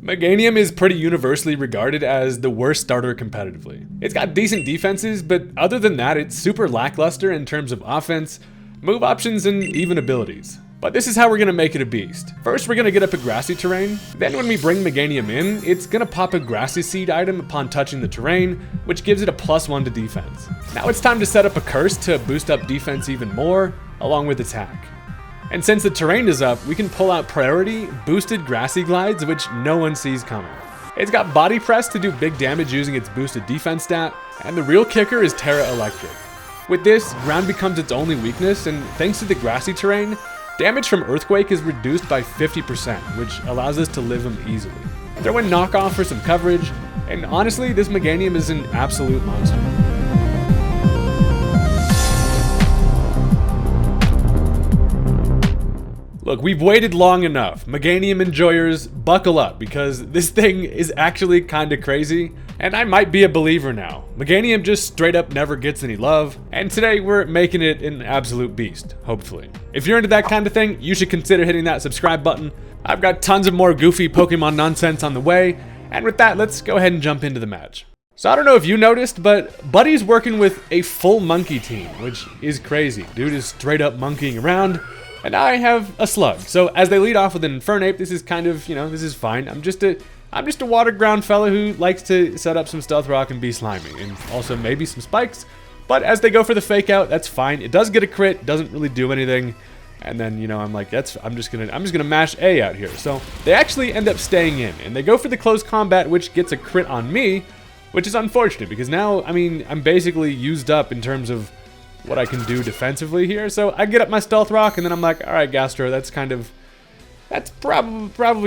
Meganium is pretty universally regarded as the worst starter competitively. It's got decent defenses, but other than that, it's super lackluster in terms of offense, move options, and even abilities. But this is how we're gonna make it a beast. First, we're gonna get up a grassy terrain. Then when we bring Meganium in, it's gonna pop a grassy seed item upon touching the terrain, which gives it a +1 to defense. Now it's time to set up a curse to boost up defense even more, along with attack. And since the terrain is up, we can pull out priority, boosted grassy glides, which no one sees coming. It's got body press to do big damage using its boosted defense stat, and the real kicker is Terra Electric. With this, ground becomes its only weakness, and thanks to the grassy terrain, damage from Earthquake is reduced by 50%, which allows us to live him easily. Throw in Knockoff for some coverage, and honestly, this Meganium is an absolute monster. Look, we've waited long enough. Meganium enjoyers, buckle up, because this thing is actually kinda crazy, and I might be a believer now. Meganium just straight up never gets any love, and today we're making it an absolute beast, hopefully. If you're into that kind of thing, you should consider hitting that subscribe button. I've got tons of more goofy Pokemon nonsense on the way, and with that, let's go ahead and jump into the match. So I don't know if you noticed, but Buddy's working with a full monkey team, which is crazy. Dude is straight up monkeying around. And I have a slug. So as they lead off with an Infernape, this is kind of, this is fine. I'm just a water ground fella who likes to set up some Stealth Rock and be slimy, and also maybe some spikes. But as they go for the fake out, that's fine. It does get a crit, doesn't really do anything. And then, I'm like, I'm just gonna mash A out here. So they actually end up staying in, and they go for the close combat, which gets a crit on me, which is unfortunate because now, I'm basically used up in terms of what I can do defensively here. So I get up my Stealth Rock, and then I'm like, all right, Gastro, that's probably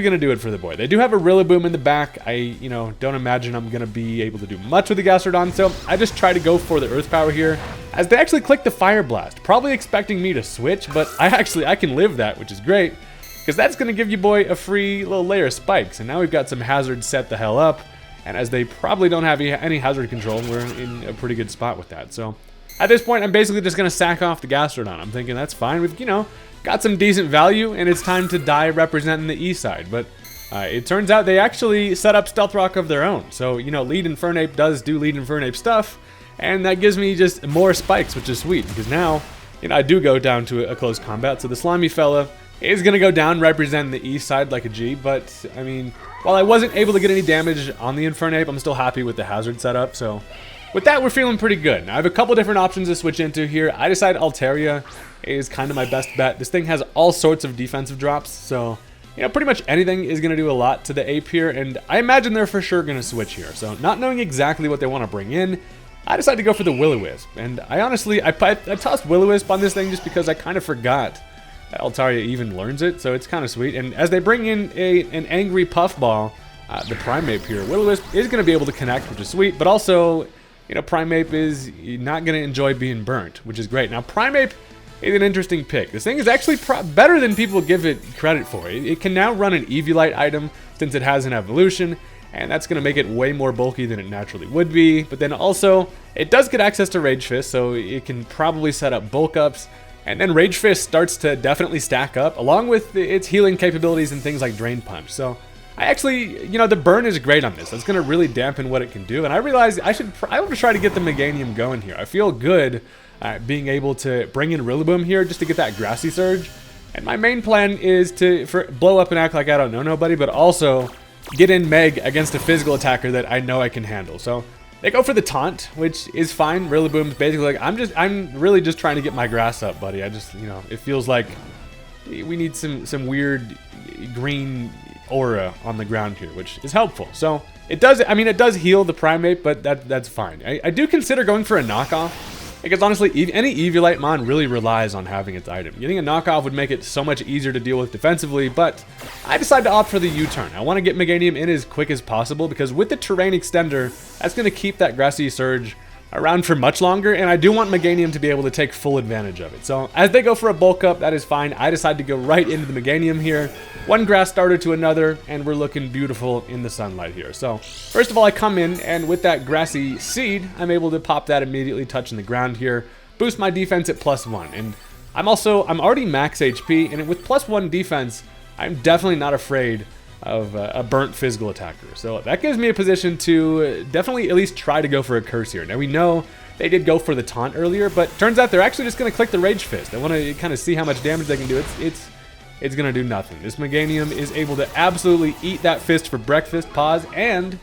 gonna do it for the boy. They do have a Rillaboom in the back. I, don't imagine I'm gonna be able to do much with the Gastrodon, so I just try to go for the Earth Power here, as they actually click the Fire Blast, probably expecting me to switch, but I can live that, which is great, because that's gonna give you boy a free little layer of spikes, and now we've got some hazards set the hell up, and as they probably don't have any hazard control, we're in a pretty good spot with that. So at this point, I'm basically just going to sack off the Gastrodon. I'm thinking that's fine. We've, got some decent value, and it's time to die representing the E side. But it turns out they actually set up Stealth Rock of their own. So, Lead Infernape does do Lead Infernape stuff, and that gives me just more spikes, which is sweet. Because now, I do go down to a close combat. So the slimy fella is going to go down representing the E side like a G. But, while I wasn't able to get any damage on the Infernape, I'm still happy with the hazard setup. So with that, we're feeling pretty good. Now, I have a couple different options to switch into here. I decided Altaria is kind of my best bet. This thing has all sorts of defensive drops, so, pretty much anything is going to do a lot to the Ape here, and I imagine they're for sure going to switch here. So, not knowing exactly what they want to bring in, I decided to go for the Will-O-Wisp, and I honestly, I tossed Will-O-Wisp on this thing just because I kind of forgot that Altaria even learns it, so it's kind of sweet. And as they bring in an angry Puffball, the Primeape here, Will-O-Wisp is going to be able to connect, which is sweet, but also, Primeape is not going to enjoy being burnt, which is great. Now, Primeape is an interesting pick. This thing is actually better than people give it credit for. It can now run an Eviolite item since it has an evolution, and that's going to make it way more bulky than it naturally would be. But then also, it does get access to Rage Fist, so it can probably set up bulk ups. And then Rage Fist starts to definitely stack up, along with its healing capabilities and things like Drain Punch. So I actually, the burn is great on this. That's going to really dampen what it can do. And I realized I want to try to get the Meganium going here. I feel good being able to bring in Rillaboom here just to get that Grassy Surge. And my main plan is to blow up and act like I don't know nobody, but also get in Meg against a physical attacker that I know I can handle. So they go for the Taunt, which is fine. Rillaboom's basically like, I'm really just trying to get my grass up, buddy. I just, it feels like we need some weird green aura on the ground here, which is helpful. So it does heal the Primeape, but that's fine. I do consider going for a knockoff, because honestly, any Eviolite mon really relies on having its item. Getting a knockoff would make it so much easier to deal with defensively, but I decided to opt for the U-turn. I want to get Meganium in as quick as possible, because with the Terrain Extender, that's going to keep that Grassy Surge around for much longer, and I do want Meganium to be able to take full advantage of it. So as they go for a bulk up, that is fine. I decide to go right into the Meganium here. One grass starter to another, and we're looking beautiful in the sunlight here. So first of all, I come in, and with that Grassy Seed, I'm able to pop that immediately touching the ground here, boost my defense at +1. And I'm already max HP, and with +1 defense, I'm definitely not afraid a burnt physical attacker. So that gives me a position to definitely at least try to go for a curse here. Now we know they did go for the taunt earlier, but turns out they're actually just going to click the Rage Fist. I want to kind of see how much damage they can do. It's going to do nothing. This Meganium is able to absolutely eat that fist for breakfast, pause, and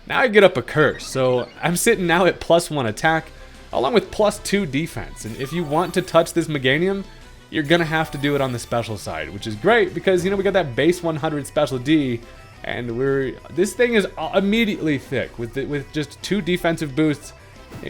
now I get up a curse. So I'm sitting now at +1 attack, along with +2 defense. And if you want to touch this Meganium, you're going to have to do it on the special side, which is great because, you know, we got that base 100 special D, and this thing is immediately thick with just 2 defensive boosts.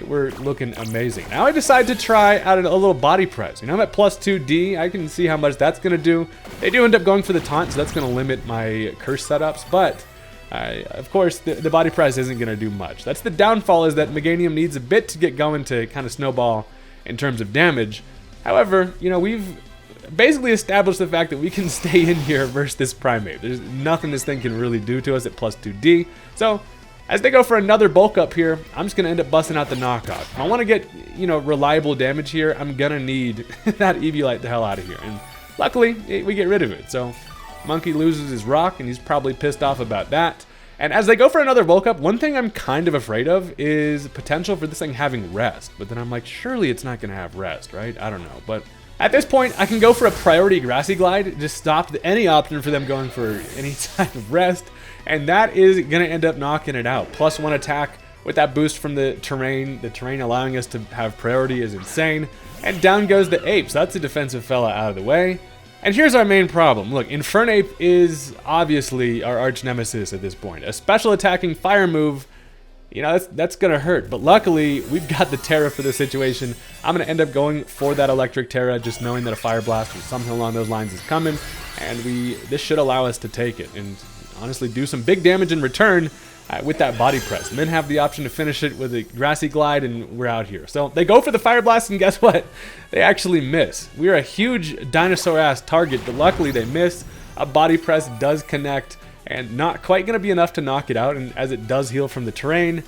We're looking amazing. Now I decide to try out a little body press. You know, I'm at +2 D. I can see how much that's going to do. They do end up going for the taunt, so that's going to limit my curse setups, but of course, the body press isn't going to do much. That's the downfall, is that Meganium needs a bit to get going to kind of snowball in terms of damage. However, you know, we've basically established the fact that we can stay in here versus this Primate. There's nothing this thing can really do to us at +2D. So as they go for another bulk up here, I'm just going to end up busting out the knockoff. If I want to get, you know, reliable damage here, I'm going to need that Eviolite the hell out of here. And luckily, we get rid of it. So Monkey loses his rock, and he's probably pissed off about that. And as they go for another bulk up, one thing I'm kind of afraid of is potential for this thing having rest. But then I'm like, surely it's not going to have rest, right? I don't know. But at this point, I can go for a priority Grassy Glide, just stop any option for them going for any type of rest. And that is going to end up knocking it out. +1 attack with that boost from the terrain. The terrain allowing us to have priority is insane. And down goes the Ape. So that's a defensive fella out of the way. And here's our main problem. Look, Infernape is obviously our arch nemesis at this point. A special attacking fire move, you know, that's going to hurt. But luckily, we've got the Terra for this situation. I'm going to end up going for that Electric Terra, just knowing that a Fire Blast or something along those lines is coming. And this should allow us to take it and honestly do some big damage in return with that body press, and then have the option to finish it with a Grassy Glide, and we're out here. So they go for the Fire Blast, and guess what? They actually miss. We're a huge dinosaur-ass target, but luckily they miss. A body press does connect, and not quite going to be enough to knock it out, and as it does heal from the terrain,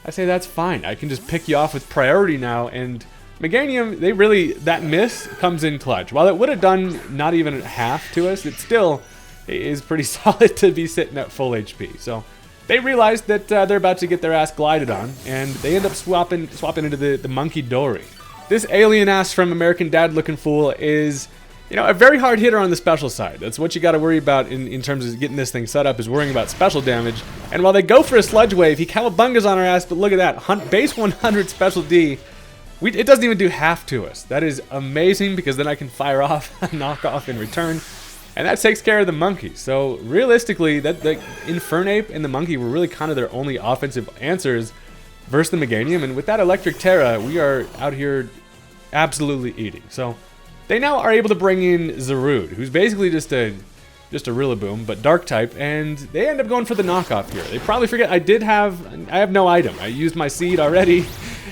I say that's fine. I can just pick you off with priority now, and Meganium, that miss comes in clutch. While it would have done not even half to us, it still is pretty solid to be sitting at full HP. So they realize that they're about to get their ass glided on, and they end up swapping into the Monkey Dory. This alien ass from American Dad looking fool is, you know, a very hard hitter on the special side. That's what you got to worry about in terms of getting this thing set up, is worrying about special damage. And while they go for a Sludge Wave, he cowabungas on our ass, but look at that, base 100 special D. It doesn't even do half to us. That is amazing, because then I can fire off a knockoff in return. And that takes care of the monkey. So realistically, the Infernape and the monkey were really kind of their only offensive answers versus the Meganium. And with that Electric Terra, we are out here absolutely eating. So they now are able to bring in Zarude, who's basically just a Rillaboom, but dark type, and they end up going for the knockoff here. They probably forget I have no item. I used my seed already,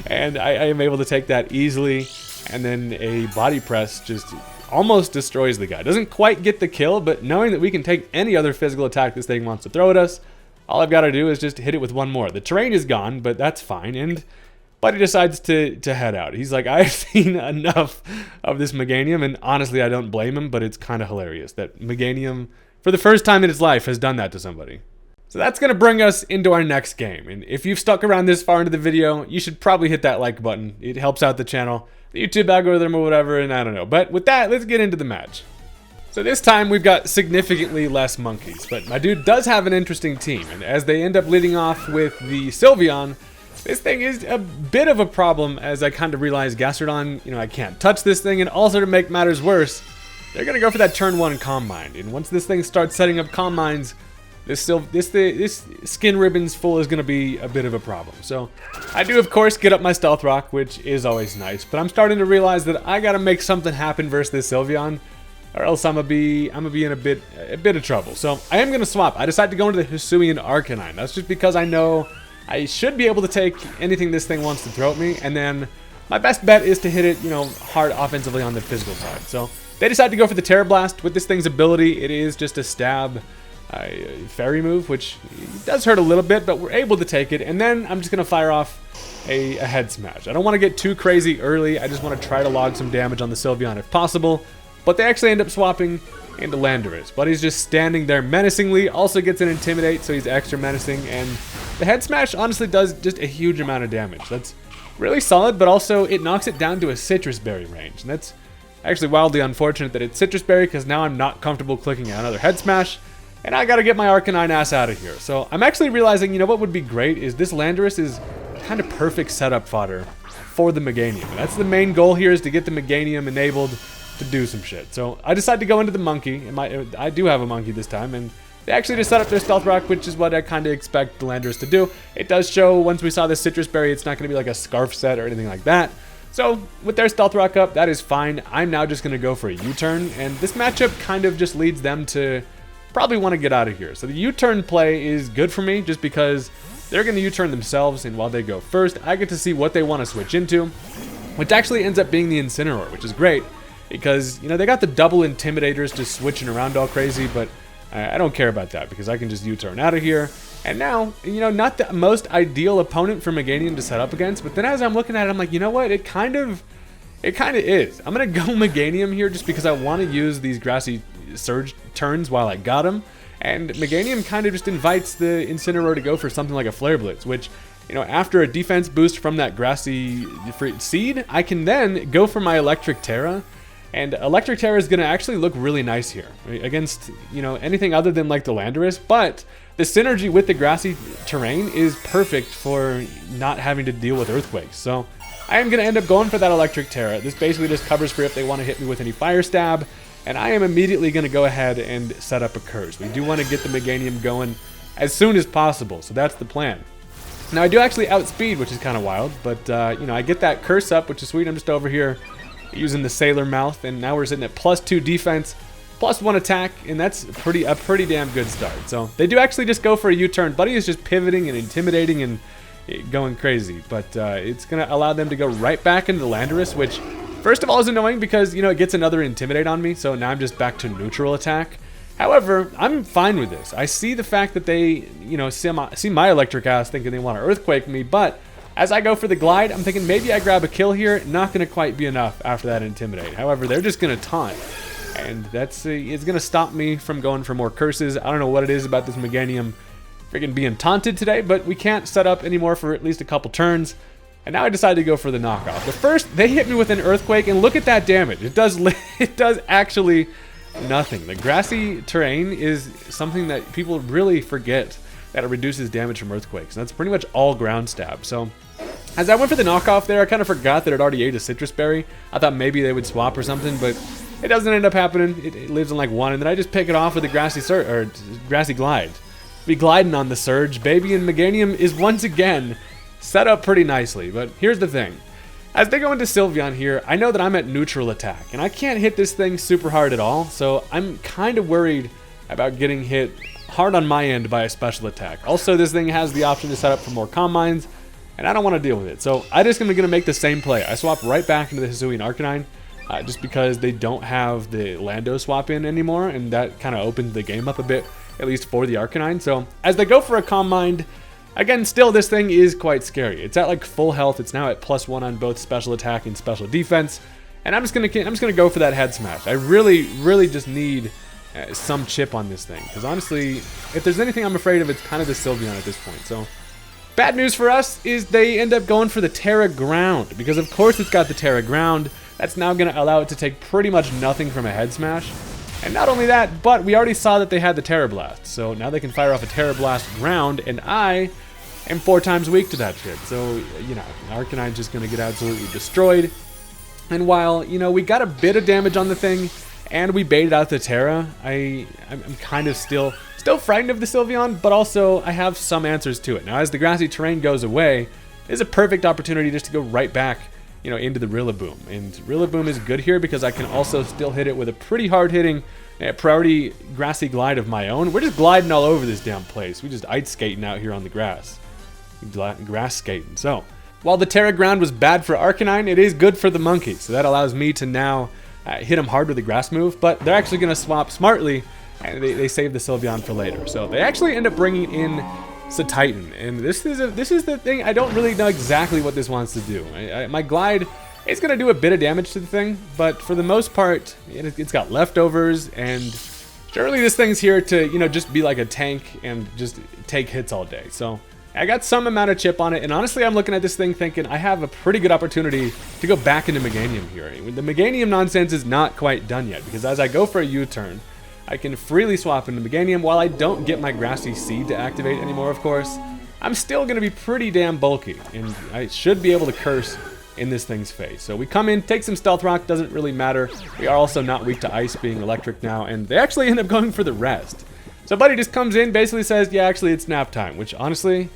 and I am able to take that easily. And then a body press just almost destroys the guy. Doesn't quite get the kill, but knowing that we can take any other physical attack this thing wants to throw at us, all I've got to do is just hit it with one more. The terrain is gone, but that's fine, and Buddy decides to head out. He's like, I've seen enough of this Meganium, and honestly, I don't blame him, but it's kind of hilarious that Meganium, for the first time in its life, has done that to somebody. So that's going to bring us into our next game, and if you've stuck around this far into the video, you should probably hit that like button. It helps out the channel, the YouTube algorithm or whatever, and I don't know. But with that, let's get into the match. So this time we've got significantly less monkeys, but my dude does have an interesting team, and as they end up leading off with the Sylveon, this thing is a bit of a problem, as I kind of realize Gastrodon, you know, I can't touch this thing, and also to make matters worse, they're going to go for that turn 1 Calm Mind, and once this thing starts setting up Calm Minds, this Skin Ribbons full is going to be a bit of a problem. So I do, of course, get up my Stealth Rock, which is always nice, but I'm starting to realize that I got to make something happen versus this Sylveon, or else I'm gonna be in a bit of trouble. So I am gonna swap. I decided to go into the Hisuian Arcanine. That's just because I know I should be able to take anything this thing wants to throw at me, and then my best bet is to hit it, you know, hard offensively on the physical side. So they decide to go for the Terra Blast. With this thing's ability, it is just a stab fairy move, which does hurt a little bit, but we're able to take it. And then I'm just gonna fire off a Head Smash. I don't want to get too crazy early. I just want to try to log some damage on the Sylveon if possible. but they actually end up swapping into Landorus. But he's just standing there menacingly, also gets an Intimidate, so he's extra menacing, and the Head Smash honestly does just a huge amount of damage. That's really solid, but also it knocks it down to a Citrus Berry range, and that's actually wildly unfortunate that it's Citrus Berry, because now I'm not comfortable clicking another Head Smash, and I gotta get my Arcanine ass out of here. So I'm actually realizing, you know what would be great is this Landorus is kind of perfect setup fodder for the Meganium. And that's the main goal here, is to get the Meganium enabled to do some shit. So I decided to go into the monkey, and I do have a monkey this time, and they actually just set up their Stealth Rock, which is what I kind of expect the Landorus to do. It does show, once we saw the Citrus Berry, it's not going to be like a Scarf set or anything like that. So with their Stealth Rock up, that is fine. I'm now just going to go for a U-turn, and this matchup kind of just leads them to probably want to get out of here. So the U-turn play is good for me, just because they're going to U-turn themselves, and while they go first, I get to see what they want to switch into, which actually ends up being the Incineroar, which is great, because, you know, they got the double Intimidators just switching around all crazy, but I don't care about that, because I can just U-turn out of here. And now, you know, not the most ideal opponent for Meganium to set up against, but then as I'm looking at it, I'm like, you know what, it kind of is. I'm going to go Meganium here just because I want to use these Grassy Surge turns while I got him. And Meganium kind of just invites the Incineroar to go for something like a Flare Blitz, which, you know, after a defense boost from that Grassy Seed, I can then go for my Electric Terra. And Electric Terra is going to actually look really nice here against, you know, anything other than like the Landorus. But the synergy with the grassy terrain is perfect for not having to deal with earthquakes. So I am going to end up going for that Electric Terra. This basically just covers for if they want to hit me with any Fire Stab. And I am immediately going to go ahead and set up a Curse. We do want to get the Meganium going as soon as possible, so that's the plan. Now I do actually outspeed, which is kind of wild, but you know, I get that Curse up, which is sweet. I'm just over here using the Sailor Mouth, and now we're sitting at +2 defense, +1 attack, and that's a pretty damn good start. So they do actually just go for a U-turn. Buddy is just pivoting and intimidating and going crazy, but it's going to allow them to go right back into the Landorus, which first of all is annoying because, you know, it gets another Intimidate on me, so now I'm just back to neutral attack. However, I'm fine with this. I see the fact that they, you know, see my electric ass thinking they want to earthquake me, but as I go for the glide, I'm thinking maybe I grab a kill here. Not going to quite be enough after that Intimidate. However, they're just going to taunt, and that's it's going to stop me from going for more curses. I don't know what it is about this Meganium freaking being taunted today, but we can't set up anymore for at least a couple turns. And now I decided to go for the knockoff. But first, they hit me with an earthquake, and look at that damage. It does actually nothing. The grassy terrain is something that people really forget, that it reduces damage from earthquakes. And that's pretty much all ground stab. So as I went for the knockoff there, I kind of forgot that it already ate a Citrus Berry. I thought maybe they would swap or something, but it doesn't end up happening. It lives on like 1, and then I just pick it off with the grassy glide. Be gliding on the Surge, baby, and Meganium is once again set up pretty nicely. But here's the thing. As they go into Sylveon here, I know that I'm at neutral attack, and I can't hit this thing super hard at all, so I'm kind of worried about getting hit hard on my end by a special attack. Also, this thing has the option to set up for more Calm Minds, and I don't want to deal with it. So I just am going to make the same play. I swap right back into the Hisuian Arcanine, just because they don't have the Lando swap in anymore, and that kind of opened the game up a bit, at least for the Arcanine. So as they go for a Calm Mind, again, still this thing is quite scary. It's at like full health. It's now at +1 on both special attack and special defense, and I'm just gonna go for that head smash. I really just need some chip on this thing, because honestly, if there's anything I'm afraid of, it's kind of the Sylveon at this point. So bad news for us is they end up going for the Terra Ground, because of course it's got the Terra Ground. That's now going to allow it to take pretty much nothing from a head smash. And not only that, but we already saw that they had the Terra Blast, so now they can fire off a Terra Blast Ground, and I am 4 times weak to that shit. So, you know, Arcanine's just going to get absolutely destroyed. And while, you know, we got a bit of damage on the thing, and we baited out the Terra, I'm kind of still frightened of the Sylveon, but also I have some answers to it. Now, as the grassy terrain goes away, it's a perfect opportunity just to go right back, you know, into the Rillaboom. And Rillaboom is good here because I can also still hit it with a pretty hard-hitting priority grassy glide of my own. We're just gliding all over this damn place. We just ice skating out here on the grass. Grass skating. So, while the Terra Ground was bad for Arcanine, it is good for the monkey. So that allows me to now hit him hard with the grass move, but they're actually going to swap smartly, and they save the Sylveon for later. So they actually end up bringing in Titan, and this is the thing. I don't really know exactly what this wants to do. My glide It's going to do a bit of damage to the thing, but for the most part, it's got leftovers, and surely this thing's here to, you know, just be like a tank and just take hits all day. So I got some amount of chip on it, and honestly, I'm looking at this thing thinking I have a pretty good opportunity to go back into Meganium here. The Meganium nonsense is not quite done yet, because as I go for a U-turn, I can freely swap into Meganium. While I don't get my Grassy Seed to activate anymore, of course, I'm still going to be pretty damn bulky, and I should be able to curse in this thing's face. So we come in, take some Stealth Rock, doesn't really matter. We are also not weak to Ice, being electric now, and they actually end up going for the rest. So Buddy just comes in, basically says, yeah, actually it's nap time, which honestly,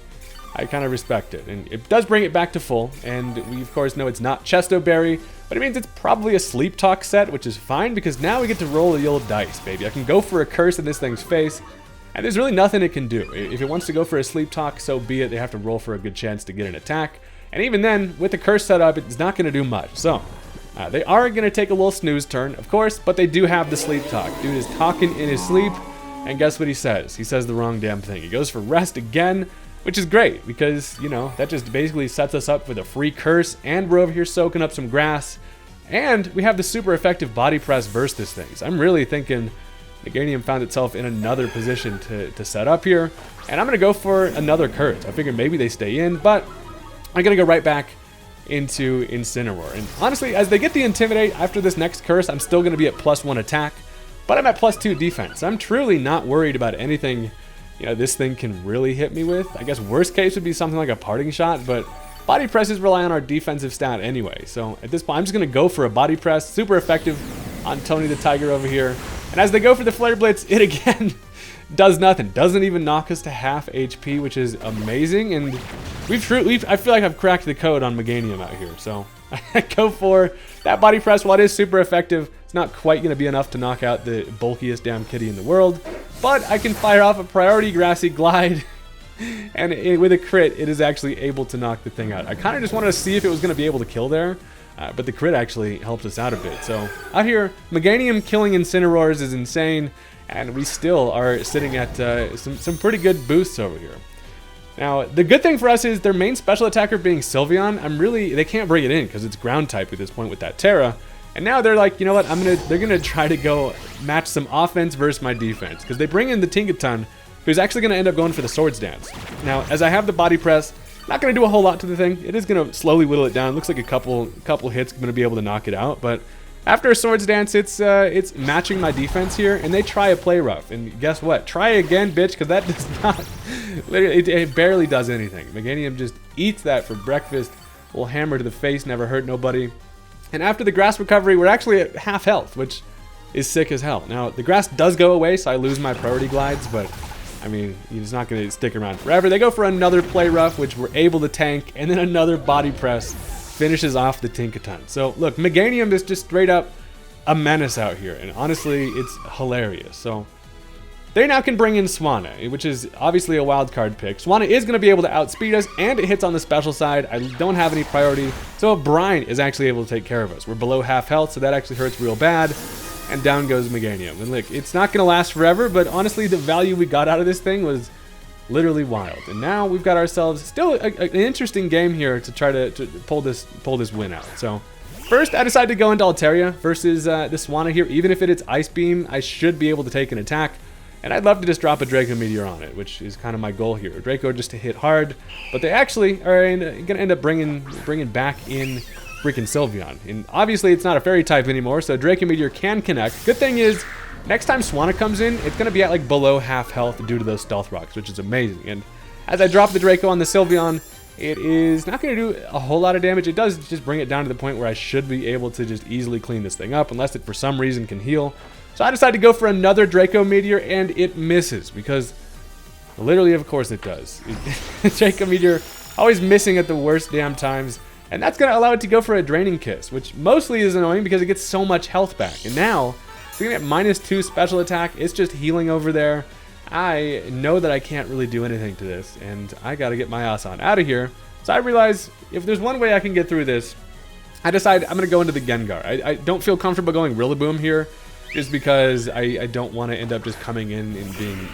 I kind of respect it. And it does bring it back to full, and we of course know it's not Chesto Berry, but it means it's probably a Sleep Talk set, which is fine, because now we get to roll the old dice, baby. I can go for a curse in this thing's face, and there's really nothing it can do. If it wants to go for a Sleep Talk, so be it. They have to roll for a good chance to get an attack. And even then, with the curse set up, it's not going to do much. So, they are going to take a little snooze turn, of course, but they do have the Sleep Talk. Dude is talking in his sleep, and guess what he says? He says the wrong damn thing. He goes for rest again, which is great, because, you know, that just basically sets us up with a free curse, and we're over here soaking up some grass, and we have the super effective body press versus this thing. So I'm really thinking Meganium found itself in another position to set up here, and I'm going to go for another curse. I figured maybe they stay in, but I'm going to go right back into Incineroar. And honestly, as they get the Intimidate after this next curse, I'm still going to be at +1 attack, but I'm at +2 defense. I'm truly not worried about anything, you know, this thing can really hit me with. I guess worst case would be something like a parting shot, but body presses rely on our defensive stat anyway. So at this point, I'm just going to go for a body press. Super effective on Tony the Tiger over here. And as they go for the Flare Blitz, it again does nothing. Doesn't even knock us to half HP, which is amazing. And I feel like I've cracked the code on Meganium out here. So I go for that body press. While it is super effective, it's not quite going to be enough to knock out the bulkiest damn kitty in the world. But I can fire off a priority Grassy Glide. And with a crit, it is actually able to knock the thing out. I kind of just wanted to see if it was going to be able to kill there. But the crit actually helped us out a bit. So out here, Meganium killing Incineroars is insane. And we still are sitting at some pretty good boosts over here. Now, the good thing for us is their main special attacker being Sylveon. They can't bring it in because it's ground type at this point with that Terra. And now they're like, you know what, they're gonna try to go match some offense versus my defense, because they bring in the Tinkaton, who's actually gonna end up going for the Swords Dance. Now, as I have the body press, not gonna do a whole lot to the thing. It is gonna slowly whittle it down. Looks like a couple hits gonna be able to knock it out, but after a Swords Dance, it's matching my defense here, and they try a Play Rough, and guess what? Try again, bitch, because that does not, literally, it barely does anything. Meganium just eats that for breakfast. A little hammer to the face, never hurt nobody. And after the grass recovery, we're actually at half health, which is sick as hell. Now, the grass does go away, so I lose my priority glides, but I mean, it's not going to stick around forever. They go for another Play Rough, which we're able to tank, and then another body press finishes off the Tinkaton. So look, Meganium is just straight up a menace out here, and honestly, it's hilarious. So they now can bring in Swanna, which is obviously a wild card pick. Swanna is going to be able to outspeed us, and it hits on the special side. I don't have any priority, so Brine is actually able to take care of us. We're below half health, so that actually hurts real bad. And down goes Meganium. And look, it's not going to last forever, but honestly, the value we got out of this thing was literally wild. And now we've got ourselves still an interesting game here to try to pull this win out. So first, I decided to go into Altaria versus the Swanna here. Even if it's Ice Beam, I should be able to take an attack. And I'd love to just drop a Draco Meteor on it, which is kind of my goal here. Draco just to hit hard, but they actually are going to end up bringing back in freaking Sylveon. And obviously it's not a fairy type anymore, so Draco Meteor can connect. Good thing is, next time Swanna comes in, it's going to be at like below half health due to those Stealth Rocks, which is amazing. And as I drop the Draco on the Sylveon, it is not going to do a whole lot of damage. It does just bring it down to the point where I should be able to just easily clean this thing up, unless it for some reason can heal. So I decided to go for another Draco Meteor, and it misses, because literally, of course it does. Draco Meteor always missing at the worst damn times, and that's going to allow it to go for a Draining Kiss, which mostly is annoying because it gets so much health back. And now, sitting at -2 special attack, it's just healing over there. I know that I can't really do anything to this, and I got to get my ass on out of here. So I realize if there's one way I can get through this, I decide I'm going to go into the Gengar. I don't feel comfortable going Rillaboom here, just because I don't want to end up just coming in and being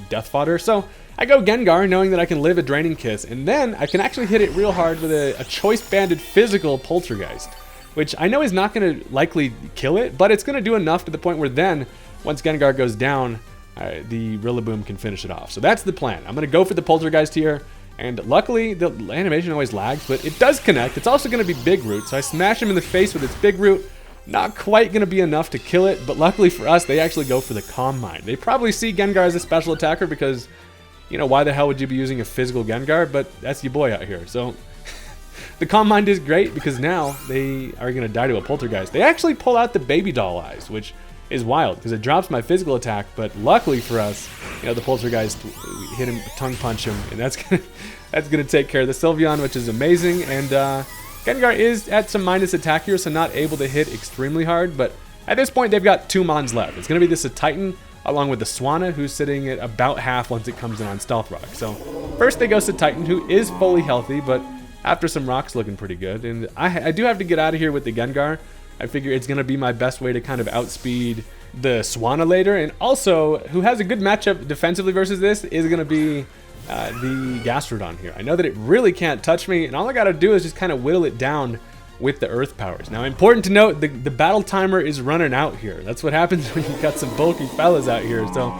death fodder. So I go Gengar, knowing that I can live a Draining Kiss, and then I can actually hit it real hard with a Choice Banded Physical Poltergeist. which I know is not going to likely kill it, but it's going to do enough to the point where then, once Gengar goes down, the Rillaboom can finish it off. So that's the plan. I'm going to go for the Poltergeist here, and luckily the animation always lags, but it does connect. It's also going to be Big Root, so I smash him in the face with its Big Root. Not quite going to be enough to kill it, but luckily for us, they actually go for the Calm Mind. They probably see Gengar as a special attacker because, you know, why the hell would you be using a physical Gengar? But that's your boy out here. So the Calm Mind is great because now they are going to die to a Poltergeist. They actually pull out the Baby Doll Eyes, which is wild because it drops my physical attack. But luckily for us, you know, the Poltergeist hit him, tongue punch him, and that's gonna take care of the Sylveon, which is amazing. And Gengar is at some minus attack here, so not able to hit extremely hard, but at this point they've got 2 Mons left. It's going to be this Titan along with the Swanna, who's sitting at about half once it comes in on Stealth Rock. So first they go Titan, who is fully healthy, but after some rocks looking pretty good. And I do have to get out of here with the Gengar. I figure it's going to be my best way to kind of outspeed the Swanna later, and also who has a good matchup defensively versus this is going to be the Gastrodon here. I know that it really can't touch me, and all I gotta do is just kind of whittle it down with the Earth Powers. Now, important to note, the battle timer is running out here. That's what happens when you got some bulky fellas out here. So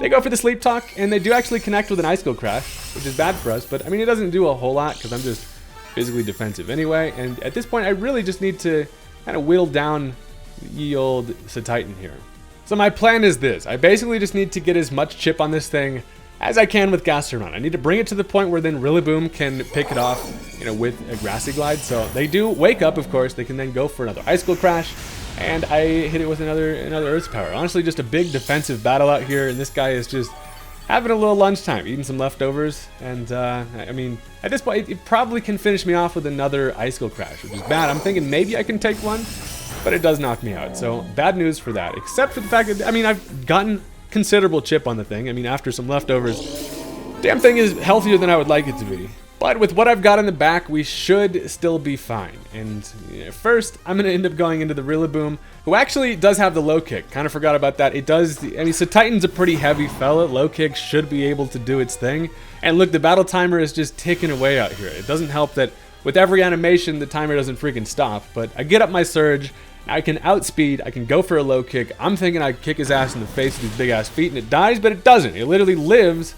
they go for the Sleep Talk, and they do actually connect with an Icicle Crash, which is bad for us, but I mean, it doesn't do a whole lot because I'm just physically defensive anyway, and at this point, I really just need to kind of whittle down ye old Titan here. So my plan is this. I basically just need to get as much chip on this thing as I can with Gastrodon. I need to bring it to the point where then Rillaboom can pick it off, you know, with a Grassy Glide. So they do wake up, of course. They can then go for another Icicle Crash, and I hit it with another Earth Power. Honestly, just a big defensive battle out here, and this guy is just having a little lunchtime, eating some leftovers. And I mean, at this point, it probably can finish me off with another Icicle Crash, which is bad. I'm thinking maybe I can take one, but it does knock me out. So bad news for that, except for the fact that, I mean, I've gotten considerable chip on the thing. I mean, after some leftovers, damn thing is healthier than I would like it to be. But with what I've got in the back, we should still be fine. And first, I'm going to end up going into the Rillaboom, who actually does have the low kick. Kind of forgot about that. It does, I mean, so Titan's a pretty heavy fella. Low kick should be able to do its thing. And look, the battle timer is just ticking away out here. It doesn't help that with every animation, the timer doesn't freaking stop. But I get up my Surge. I can outspeed, I can go for a low kick. I'm thinking I'd kick his ass in the face with these big ass feet, and it dies, but it doesn't. It literally lives,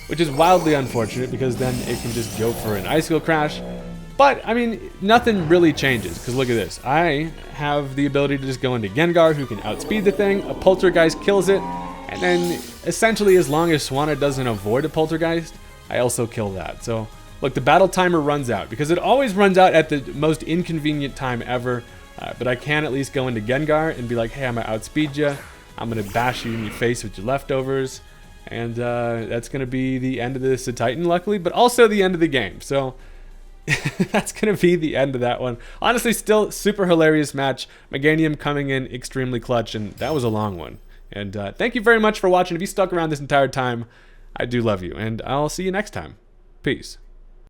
which is wildly unfortunate because then it can just go for an Icicle Crash. But, I mean, nothing really changes, because look at this. I have the ability to just go into Gengar, who can outspeed the thing. A Poltergeist kills it, and then essentially as long as Swanna doesn't avoid a Poltergeist, I also kill that. So, look, the battle timer runs out, because it always runs out at the most inconvenient time ever. But I can at least go into Gengar and be like, hey, I'm going to outspeed you. I'm going to bash you in your face with your leftovers. And that's going to be the end of this Titan, luckily, but also the end of the game. So that's going to be the end of that one. Honestly, still super hilarious match. Meganium coming in extremely clutch, and that was a long one. And thank you very much for watching. If you stuck around this entire time, I do love you. And I'll see you next time. Peace.